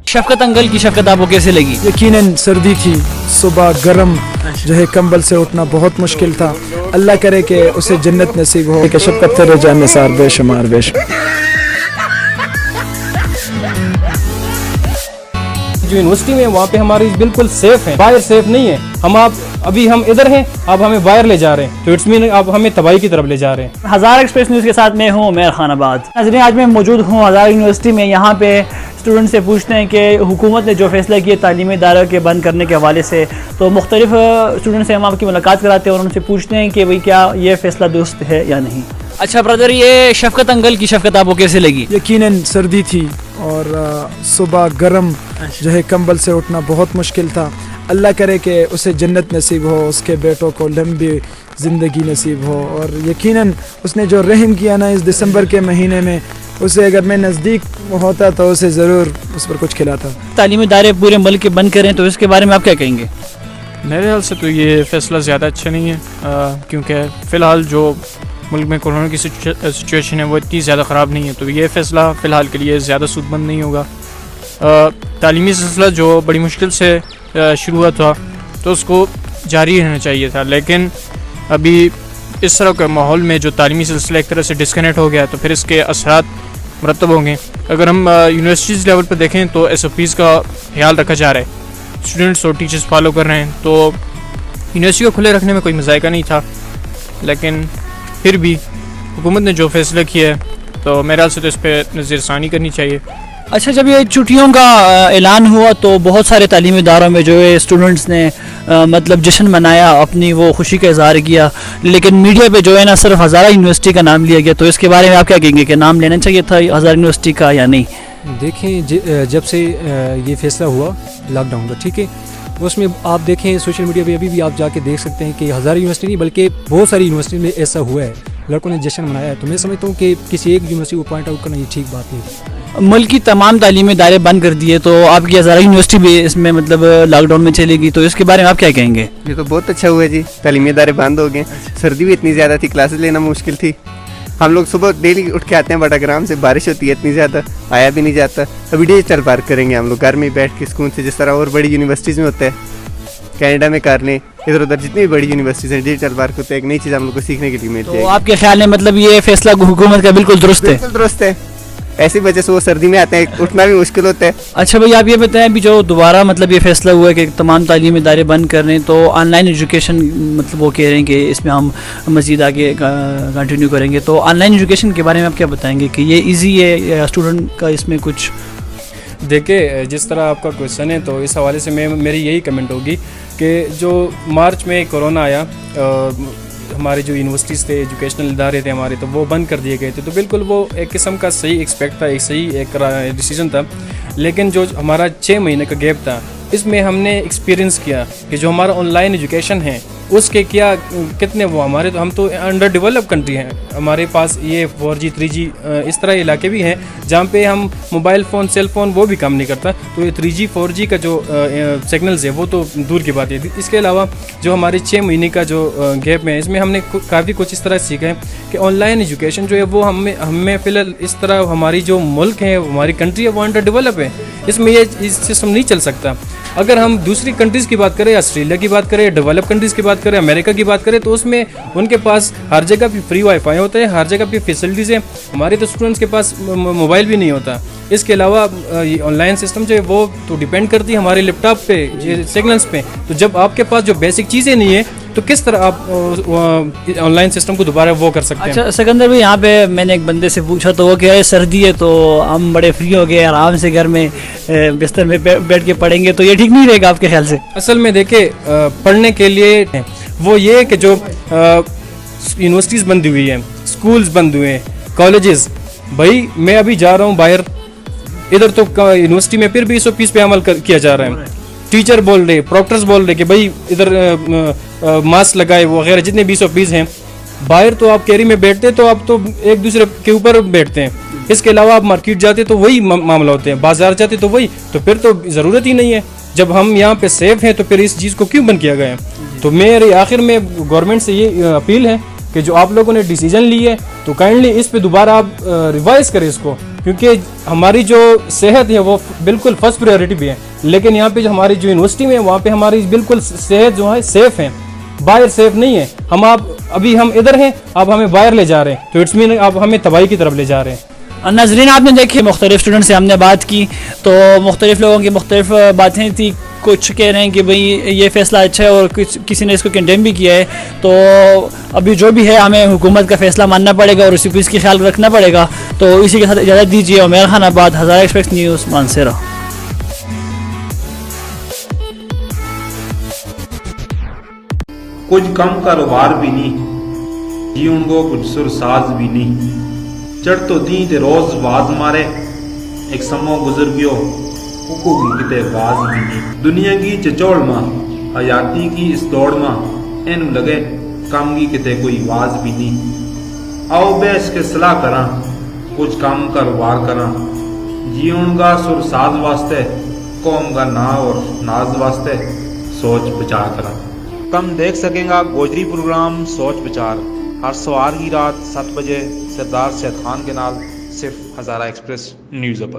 शफकत uncle की शफकत आपको कैसे लगी? यकीनन सर्दी थी, सुबह गर्म जो है कंबल से उठना बहुत मुश्किल था। अल्लाह करे कि उसे जन्नत नसीब हो कि शफकत तेरे जान निसार बेशुमार जो यूनिवर्सिटी में वहाँ पे हमारी बिल्कुल सेफ है, बाहर सेफ नहीं है। हम इधर हैं, अब हमें बाहर ले जा रहे हैं, तो इट्स मीन अब हमें तबाही की तरफ ले जा रहे हैं। हज़ार एक्सप्रेस न्यूज़ के साथ मैं हूँ उमैर खानाबाद। नाज़रीन, आज मैं मौजूद हूँ हज़ार यूनिवर्सिटी में। यहाँ पे स्टूडेंट से पूछते हैं कि हुकूमत ने जो फैसला किया तालीमी इदारों के बंद करने के हवाले से, तो मुख्तलिफ स्टूडेंट से हम आपकी मुलाकात कराते हैं और उनसे पूछते हैं कि भाई क्या ये फैसला दुरुस्त है या नहीं। अच्छा ब्रदर, ये शफकत अंकल की शफकत आपको कैसे लगी? यकीनन सर्दी थी और सुबह गर्म जो है कंबल से उठना बहुत मुश्किल था। अल्लाह करे कि उसे जन्नत नसीब हो, उसके बेटों को लंबी ज़िंदगी नसीब हो। और यकीनन उसने जो रहम किया ना इस दिसंबर के महीने में, उसे अगर मैं नज़दीक होता तो उसे ज़रूर उस पर कुछ खिलाता। तालीमी इदारे पूरे मुल्क के बंद करें तो इसके बारे में आप क्या कहेंगे? मेरे ख्याल से तो ये फ़ैसला ज़्यादा अच्छा नहीं है, क्योंकि फ़िलहाल जो मुल्क में कोरोना की सिचुएशन है वो इतनी ज़्यादा ख़राब नहीं है, तो ये फ़ैसला फ़िलहाल के लिए ज़्यादा सूदमंद नहीं होगा। तालीमी सिलसिला जो बड़ी मुश्किल से शुरू हुआ था तो उसको जारी रहना चाहिए था, लेकिन अभी इस तरह के माहौल में जो तालीमी सिलसिला एक तरह से डिस्कनेक्ट हो गया है, तो फिर इसके असरात मुरतब होंगे। अगर हम यूनिवर्सिटीज़ लेवल पर देखें तो SOPs का ख्याल रखा जा रहा है, स्टूडेंट्स और टीचर्स फॉलो कर रहे हैं, तो यूनिवर्सिटी को खुले रखने में कोई मज़ायका नहीं था। लेकिन फिर भी हुकूमत ने जो फैसला किया है तो मेरे ख्याल से तो इस पर नज़रसानी करनी चाहिए। अच्छा, जब ये छुट्टियों का ऐलान हुआ तो बहुत सारे तालीमी इदारों में जो है स्टूडेंट्स ने मतलब जश्न मनाया, अपनी वो खुशी का इजहार किया, लेकिन मीडिया पे जो है ना सिर्फ हज़ारा यूनिवर्सिटी का नाम लिया गया। तो इसके बारे में आप क्या कहेंगे कि नाम लेना चाहिए था हज़ारा यूनिवर्सिटी का या नहीं? देखें, जब से ये फैसला हुआ लॉकडाउन का, ठीक है, उसमें आप देखें सोशल मीडिया पे अभी भी आप जाके देख सकते हैं कि हज़ारा यूनिवर्सिटी नहीं बल्कि बहुत सारी यूनिवर्सिटी में ऐसा हुआ है, लड़कों ने जश्न मनाया है। तो मैं समझता हूँ कि किसी एक यूनिवर्सिटी को पॉइंट आउट करना ये ठीक बात नहीं। मुल्क की तमाम तालीमी इदारे बंद कर दिए, तो आपकी हज़ारा यूनिवर्सिटी भी इसमें मतलब लॉकडाउन में चलेगी, तो इसके बारे में आप क्या कहेंगे? ये तो बहुत अच्छा हुआ जी, तालीमी इदारे बंद हो गए। सर्दी भी इतनी ज़्यादा थी, क्लासेस लेना मुश्किल थी। हम लोग सुबह डेली उठ के आते हैं बटाग्राम से, बारिश होती है इतनी ज़्यादा, आया भी नहीं जाता। अभी डिजिटल पार्क करेंगे हम लोग घर में बैठ के सुकून से, जिस तरह और बड़ी यूनिवर्सिटीज़ में होता है, कनाडा में करने, इधर उधर जितनी भी बड़ी यूनिवर्सिटीज़ हैं डिजिटल पार्क होते हैं, एक नई चीज़ हम लोग को सीखने के लिए मिलती है। तो आपके ख्याल में मतलब ये फैसला हुकूमत का बिल्कुल दुरुस्त है? बिल्कुल दुरुस्त है। ऐसी वजह से वो सर्दी में आते हैं, उठना भी मुश्किल होता है। अच्छा भाई, आप ये बताएं, अभी जो दोबारा मतलब ये फैसला हुआ है कि तमाम तालीमी इदारे बंद कर रहे हैं, तो ऑनलाइन एजुकेशन मतलब वो कह रहे हैं कि इसमें हम मज़ीद आगे कंटिन्यू करेंगे, तो ऑनलाइन एजुकेशन के बारे में आप क्या बताएंगे कि ये ईजी है या स्टूडेंट का इसमें कुछ? देखिए, जिस तरह आपका क्वेश्चन है तो इस हवाले से मेरी यही कमेंट होगी कि जो मार्च में कोरोना आया, हमारे जो यूनिवर्सिटीज़ थे, एजुकेशनल इदारे थे हमारे, तो वो बंद कर दिए गए थे। तो बिल्कुल वो एक किस्म का सही एक्सपेक्ट था, एक सही एक डिसीजन था। लेकिन जो हमारा 6 महीने का गैप था, इसमें हमने एक्सपीरियंस किया कि जो हमारा ऑनलाइन एजुकेशन है उसके क्या कितने वो हमारे, तो हम तो अंडर डेवलप कंट्री हैं, हमारे पास ये 4G 3G इस तरह इलाके भी हैं जहाँ पे हम मोबाइल फ़ोन, सेल फ़ोन वो भी काम नहीं करता। तो ये 3G 4G का जो सिग्नल्स है वो तो दूर की बात है। इसके अलावा जो हमारे 6 महीने का जो गैप है, इसमें हमने काफ़ी कुछ इस तरह सीखा है कि ऑनलाइन एजुकेशन जो है वो हमें फ़िलहाल इस तरह हमारी जो मुल्क है, हमारी कंट्री है, वो अंडर डेवलप है, इसमें ये सिस्टम नहीं चल सकता। अगर हम दूसरी कंट्रीज़ की बात करें, ऑस्ट्रेलिया की बात करें, डेवलप कंट्रीज़ की बात करें, अमेरिका की बात करें, तो उसमें उनके पास हर जगह पे फ्री वाईफाई होता है, हर जगह पे फैसिलिटीज़ हैं। हमारे तो स्टूडेंट्स के पास मोबाइल भी नहीं होता। इसके अलावा ये ऑनलाइन सिस्टम जो है वो तो डिपेंड करती है हमारे लैपटॉप पे, ये सिग्नल्स पे। तो जब आपके पास जो बेसिक चीज़ें नहीं है तो किस तरह आप ऑनलाइन सिस्टम को दोबारा वो कर सकते हैं? अच्छा सिकंदर भाई, यहाँ पे मैंने एक बंदे से पूछा तो वो कह रहे सर्दी है तो हम बड़े फ्री हो गए, आराम से घर में बिस्तर में बैठ के पढ़ेंगे, तो ये ठीक नहीं रहेगा आपके ख्याल से? असल में देखिए, पढ़ने के लिए वो ये कि जो यूनिवर्सिटीज़ बंद हुई हैं, स्कूल्स बंद हुए हैं, कॉलेजेस, भाई मैं अभी जा रहा हूँ बाहर, इधर तो यूनिवर्सिटी में फिर भी SOPs पे अमल किया जा रहा है। टीचर बोल रहे, प्रॉक्टर्स बोल रहे कि भाई इधर मास्क लगाए वगैरह, जितने भी SOPs हैं। बाहर तो आप कैरी में बैठते तो आप तो एक दूसरे के ऊपर बैठते हैं। इसके अलावा आप मार्केट जाते तो वही मामला होते हैं, बाजार जाते तो वही, तो फिर तो ज़रूरत ही नहीं है। जब हम यहाँ पे सेफ हैं तो फिर इस चीज़ को क्यों बंद किया गया है? तो मेरे आखिर में गवर्नमेंट से ये अपील है कि जो आप लोगों ने डिसीजन ली है तो काइंडली इस पे दोबारा आप रिवाइज करें इसको, क्योंकि हमारी जो सेहत है वो बिल्कुल फर्स्ट प्रायोरिटी भी है, लेकिन यहाँ पे जो हमारी जो यूनिवर्सिटी में वहाँ पे हमारी बिल्कुल सेहत जो है सेफ है, बाहर सेफ नहीं है। हम आप अभी हम इधर हैं, अब हमें बाहर ले जा रहे हैं, तो इट्स मीन अब हमें तबाही की तरफ ले जा रहे हैं। नाज़रीन, आपने देखे मुख्तलिफ स्टूडेंट से हमने बात की, तो मुख्तलिफ लोगों की मुख्तलिफ बातें थी। कुछ कह रहे हैं कि भाई ये फ़ैसला अच्छा है और किसी ने इसको कंडेम भी किया है। तो अभी जो भी है हमें हुकूमत का फ़ैसला मानना पड़ेगा और उसी इसकी ख्याल रखना पड़ेगा। तो इसी के साथ इजाज़त दीजिए। उमैर खान आबाद, हज़ारा एक्सप्रेस न्यूज़, मानसेरा। कुछ कम कारोबार भी नहीं, जीवन को कुछ सुरसाज भी नहीं। चढ़ तो दी ते रोज बाज मारे, एक समो गुजर गयो उको की किते बाज भी नहीं। दुनिया की चचौड़ मां, हयाती की इस दौड़ मां, एन लगे काम की किते कोई वाज भी नहीं। आओ बैस के सलाह करा, कुछ काम कारोबार करा, जीवन का सुरसाज वास्ते, कौम का ना और नाज वास्ते सोच विचार करा। कम देख सकेगा गोजरी प्रोग्राम सोच विचार, हर सवार की रात 7 बजे सरदार सैयद खान के नाल, सिर्फ हज़ारा एक्सप्रेस न्यूज़ पर।